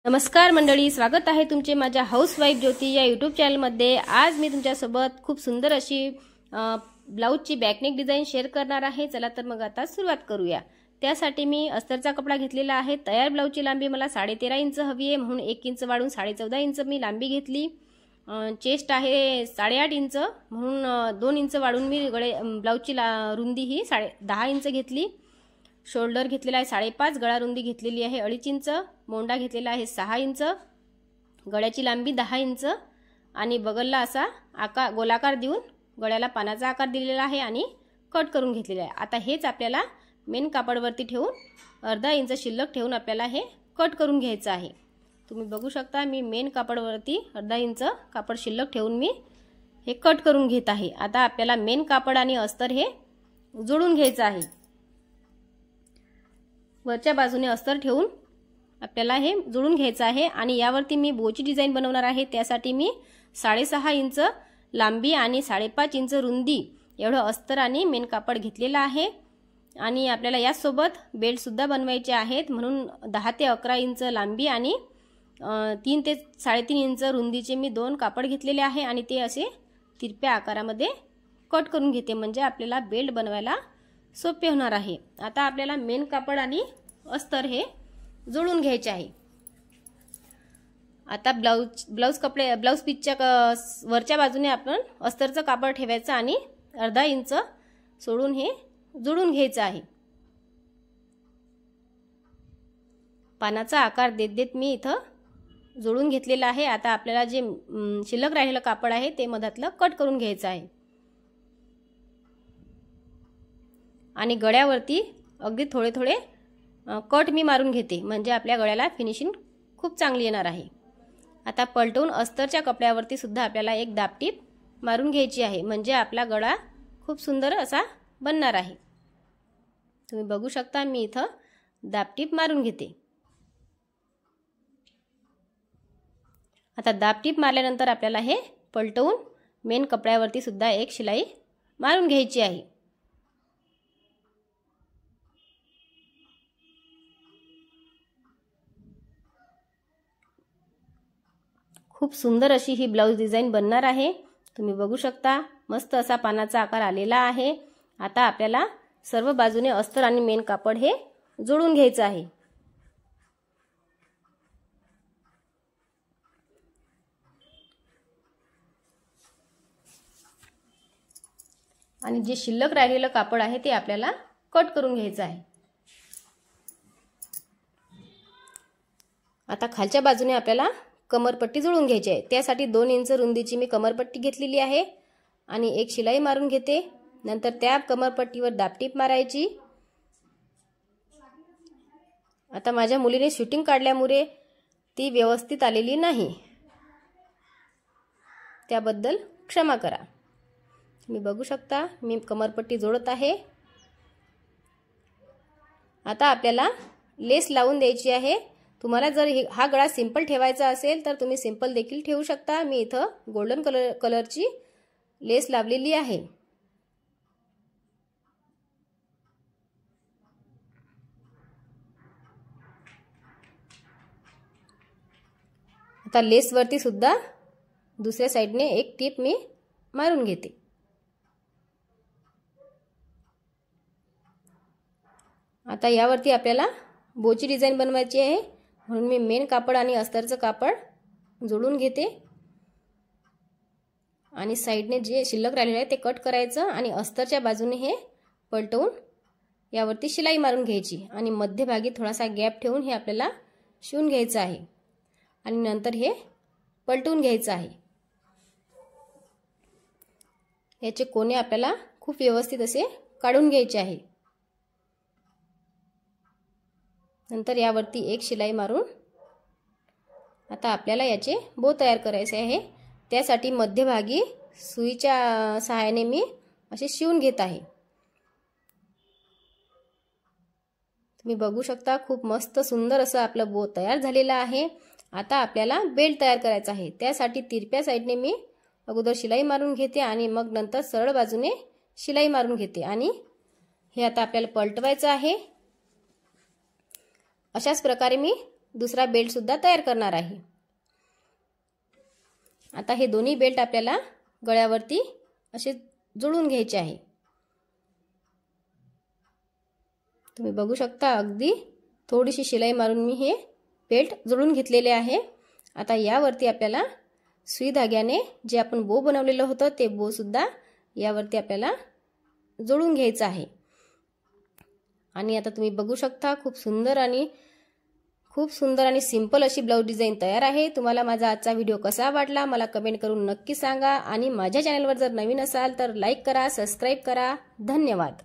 नमस्कार मंडळी, स्वागत आहे तुमचे माझ्या हाऊसवाईफ ज्योती या यूट्यूब चॅनलमध्ये। आज मी तुमच्यासोबत खूप सुंदर अशी ब्लाउजची बॅकनेक डिझाइन शेअर करणार आहे। चला तर मग आता सुरुवात करूया। त्यासाठी मी अस्तरचा कपडा घेतलेला आहे। तयार ब्लाउजची लांबी मला 13.5 इंच हवी आहे, म्हणून 1 इंच वाढवून 14.5 इंच मी लांबी घेतली। चेस्ट आहे 8.5 इंच, म्हणून 2 इंच वाढवून मी ब्लाउजची रुंदी ही 10.5 इंच घेतली। शोल्डर घेतलेला आहे 5.5, गळा रुंदी घेतलेली आहे 2.5 इंच, मोंडा घेतलेला आहे 6 इंच, गळ्याची लांबी 10 इंच आणि बगलला असा आकार गोलाकार देऊन गळ्याला पानाचा आकार दिलेला आहे आणि कट करून घेतलेला आहे। आता हेच आपल्याला मेन कापडवरती ठेवून अर्धा इंच शिल्लक ठेवून आपल्याला हे कट करून घ्यायचं आहे। तुम्ही बघू शकता मी मेन कापडवरती अर्धा इंच कापड शिल्लक ठेवून मी हे कट करून घेत आहे। आता आपल्याला मेन कापड आणि अस्तर हे जोडून घ्यायचं आहे। वरच्या बाजूने अस्तर ठेवून आपल्याला हे जोडून घ्यायचं आहे आणि यावरती मी बोची डिझाइन बनवणार आहे। त्यासाठी मी 6.5 इंच लांबी आणि 5.5 इंच रुंदी एवढं अस्तर आणि मेन कापड घेतलेला आहे आणि आपल्याला यासोबत बेल्ट सुद्धा बनवायचे आहेत, म्हणून 10 ते 11 इंच लांबी आणि 3 ते 3.5 इंच रुंदीचे मी 2 कापड घेतलेले आहे आणि ते असे तिरप्या आकारामध्ये कट करून घेते, म्हणजे आपल्याला बेल्ट बनवायला सोपे होणार आहे। आता आपल्याला मेन कापड आणि अस्तर हे जोडून घ्यायचे आहे। आता ब्लाउज पीसच्या वरच्या बाजूने आपण अस्तरचं कापड ठेवायचं आणि अर्धा इंच सोडून हे जोडून घ्यायचं आहे। पानाचा आकार देत देत मी इथं जोडून घेतलेला आहे। आता आपल्याला जे शिल्लक राहिलेलं कापड आहे ते मधातलं कट करून घ्यायचं आहे आणि गळ्यावरती अगदी थोडे थोडे कट मी मारून घेते, म्हणजे आपल्या गळ्याला फिनिशिंग खूप चांगली येणार आहे। आता पलटवून अस्तरच्या कपड्यावरती सुद्धा आपल्याला एक दाबटीप मारून घ्यायची आहे, म्हणजे आपला गळा खूप सुंदर असा बनणार आहे। तुम्ही बघू शकता मी इथं दाबटीप मारून घेते। आता दाबटीप मारल्यानंतर आपल्याला हे पलटवून मेन कपड्यावरती सुद्धा एक शिलाई मारून घ्यायची आहे। खूप सुंदर अशी ही ब्लाउज डिझाइन बनणार आहे। तुम्ही बघू शकता मस्त असा पानाचा आकार आलेला आहे। आता आपल्याला सर्व बाजूने अस्तर आणि मेन कापड हे जोडून घ्यायचं आहे। आणि जे शिल्लक राहिलेलं कापड आहे ते आपल्याला कट करून घ्यायचं आहे। आता खालच्या बाजूने आपल्याला कमरपट्टी जोडून घ्यायची आहे। त्यासाठी 2 इंच रुंदीची मी कमरपट्टी घेतलेली आहे आणि एक शिलाई मारून घेते। नंतर त्या कमरपट्टीवर दाबटीप मारायची। आता माझ्या मुलीने शूटिंग काढल्यामुळे ती व्यवस्थित आलेली नाही, त्याबद्दल क्षमा करा। तुम्ही बघू शकता मी कमरपट्टी जोडत आहे। आता आपल्याला लेस लावून द्यायची आहे। तुम्हाला जर हा गळा सिंपल ठेवायचा असेल तर तुम्ही सिंपल देखील ठेवू शकता। मी इथं गोल्डन कलरची लेस लावलेली आहे। आता लेस वरती सुद्धा दुसऱ्या साइडने एक टीप मी मारून घेते। आता यावरती आपल्याला बोची डिझाइन बनवायची आहे, म्हणून मी मेन कापड आणि अस्तरचं कापड जोडून घेते आणि साइडने जे शिल्लक राहिलेले आहे ते कट करायचं आणि अस्तरच्या बाजूने हे पलटवून यावरती शिलाई मारून घ्यायची आणि मध्यभागी थोडासा गॅप ठेवून हे आपल्याला शिवून घ्यायचं आहे आणि नंतर हे पलटवून घ्यायचं आहे। याचे कोने आपल्याला खूप व्यवस्थित असे काढून घ्यायचे आहे। नंतर यावरती एक शिलाई मारून आता आपल्याला याचे बो तयार करायचे आहे। त्यासाठी मध्यभागी सुईच्या सहाय्याने मी असे शिवून घेत आहे। तुम्ही बघू शकता खूप मस्त सुंदर असं आपलं बो तयार झालेलं आहे। आता आपल्याला बेल्ट तयार करायचा आहे। त्यासाठी तिरप्या साइडने मी अगोदर शिलाई मारून घेते आणि मग नंतर सरळ बाजूने शिलाई मारून घेते आणि हे आता आपल्याला पलटवायचं आहे। अशाच प्रकारे मी दुसरा बेल्ट सुद्धा तयार करणार आहे। आता हे दोन्ही बेल्ट आपल्याला गळ्यावरती असे जोडून घ्यायचे आहे। तुम्ही बघू शकता अगदी थोडीशी शिलाई मारून मी हे बेल्ट जोडून घेतलेले आहे। आता यावरती आपल्याला सुई धाग्याने जे आपण बो बनवलेलं होतं ते बो सुद्धा यावरती आपल्याला जोडून घ्यायचं आहे। आणि आता तुम्ही बघू शकता खूप सुंदर आणि सिंपल अशी ब्लाउज डिझाइन तयार आहे। तुम्हाला माझा आजचा व्हिडिओ कसा वाटला मला कमेंट करून नक्की सांगा आणि माझ्या चॅनलवर जर नवीन असाल तर लाईक करा, सबस्क्राइब करा। धन्यवाद।